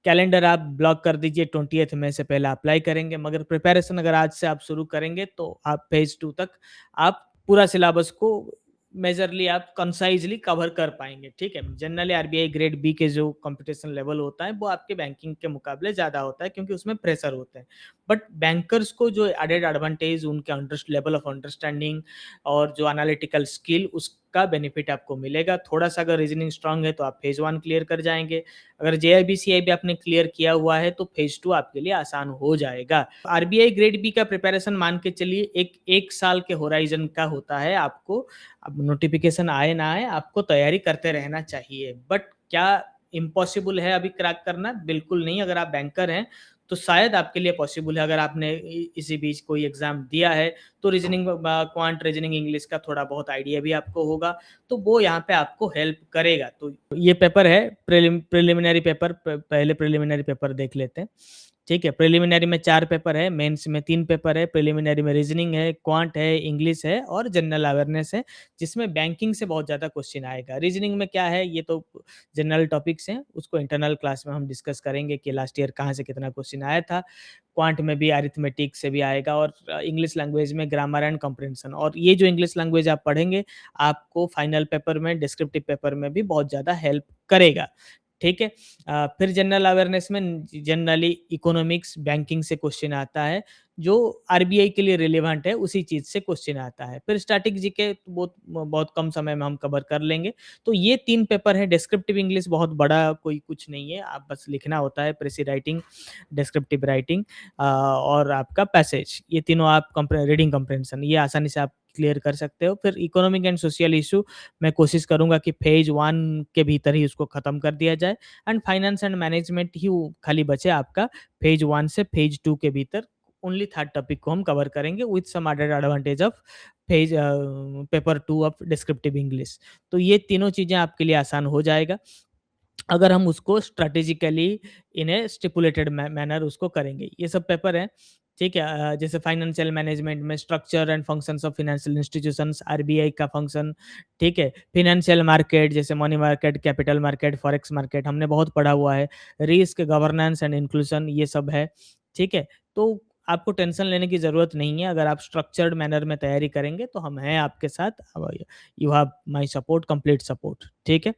Calendar आप block कर दीजिए 20th मई से पहले अप्लाई करेंगे, मगर प्रिपरेशन अगर आज से आप शुरू करेंगे तो आप फेज़ 2 तक आप पूरा सिलेबस को मेजरली आप कंसाइज़ली कवर कर पाएँगे, ठीक है? जनरली आरबीआई ग्रेड बी के जो कॉम्पिटिशन लेवल होता है, वो आपके बैंकिंग के मुकाबले ज़्यादा होता है क्योंकि उसमें प्रेशर होते हैं। बट बैंकर्स को जो एडेड एडवांटेज उनके लेवल ऑफ अंडरस्टैंडिंग और जो एनालिटिकल स्किल उसका बेनिफिट आपको मिलेगा। थोड़ा-सा अगर रीज़निंग स्ट्रॉन्ग है तो आप फेज़ 1 क्लियर कर जाएँगे। अगर जेआईबी, सीआईबी आपने क्लियर किया हुआ है तो फेज़ 2 आपके लिए आसान हो जाएगा। आरबीआई ग्रेड बी का प्रिपरेशन मान के चलिए 1 साल के होराइज़न का होता है आपको। अब नोटिफ़िकेशन आए ना आए, आपको तैयारी करते रहना चाहिए। बट क्या इम्पॉसिबल है अभी क्रैक करना? बिल्कुल नहीं। अगर आप बैंकर हैं, तो शायद आपके लिए पॉसिबल है। अगर आपने इसी बीच कोई एग्ज़ाम दिया है, तो रीज़निंग क्वांट रीज़निंग इंग्लिश का थोड़ा बहुत आइडिया भी आपको होगा, तो वो यहाँ पे आपको हेल्प करेगा। तो ये पेपर है प्रिलिमिनरी पेपर, पहले प्रिलिमिनरी पेपर देख लेते हैं। ठीक है, प्रिलिमिनरी में 4 पेपर है, मेंस में 3 पेपर है, प्रिलिमिनरी में रीज़निंग है, क्वांट है, इंग्लिश है और जनरल अवेयरनेस है, जिसमें बैंकिंग से बहुत ज़्यादा क्वेश्चन आएगा। रीज़निंग में क्या है, ये तो जनरल टॉपिक्स हैं, उसको इंटरनल क्लास में हम डिस्कस करेंगे कि लास्ट ईयर कहाँ से कितना क्वेश्चन आया था। क्वांट में भी अरिथमेटिक से भी आएगा और इंग्लिश लैंग्वेज में ग्रामर एंड कम्प्रीहेंशन, और ये जो इंग्लिश लैंग्वेज आप पढ़ेंगे, आपको फाइनल पेपर में, डिस्क्रिप्टिव पेपर में भी बहुत ज़्यादा हेल्प करेगा। ठीक है? फिर जनरल अवेयरनेस में जनरली इकोनॉमिक्स, बैंकिंग से क्वेश्चन आता है, जो आरबीआई के लिए रिलेवेंट है, उसी चीज़ से क्वेश्चन आता है। फिर स्टैटिक जीके बहुत बहुत कम समय में हम कवर कर लेंगे। तो ये 3 पेपर हैं। डिस्क्रिप्टिव इंग्लिश बहुत बड़ा कोई कुछ नहीं है, आप बस लिखना होता है, प्रेसी राइटिंग, डिस्क्रिप्टिव राइटिंग और आपका पैसेज, ये तीनों आप रीडिंग कम्प्रहेंशन, ये आसानी से आप क्लियर कर सकते हो। फिर इकोनॉमिक एंड सोशल इश्यू मैं कोशिश करूँगा कि फेज़ 1 के भीतर ही उसको खत्म कर दिया जाए, एंड फाइनेंस एंड मैनेजमेंट ही वो खाली बचे आपका फेज़ 1 से फेज़ 2 के भीतर। ओनली थर्ड टॉपिक को हम कवर करेंगे with some added advantage of paper 2 of descriptive English. तो ये तीनों चीज़ें आपके लिए आसान हो जाएगा, अगर हम उसको स्ट्रैटेजिकली इन ए स्टिपुलेटेड मैनर उसको करेंगे। ये सब पेपर हैं, ठीक है? जैसे फाइनेंशियल मैनेजमेंट में structure and functions of financial institutions, RBI का फंक्शन, ठीक है? फाइनेंशियल मार्केट जैसे money market, capital market, forex market हमने बहुत पढ़ा हुआ है। रिस्क, गवर्नेंस एंड इंक्लूजन, ये सब है, ठीक है? तो आपको टेंशन लेने की ज़रूरत नहीं है, अगर आप स्ट्रक्चर्ड मैनर में तैयारी करेंगे तो हम हैं आपके साथ। You have my support, complete support, ठीक है?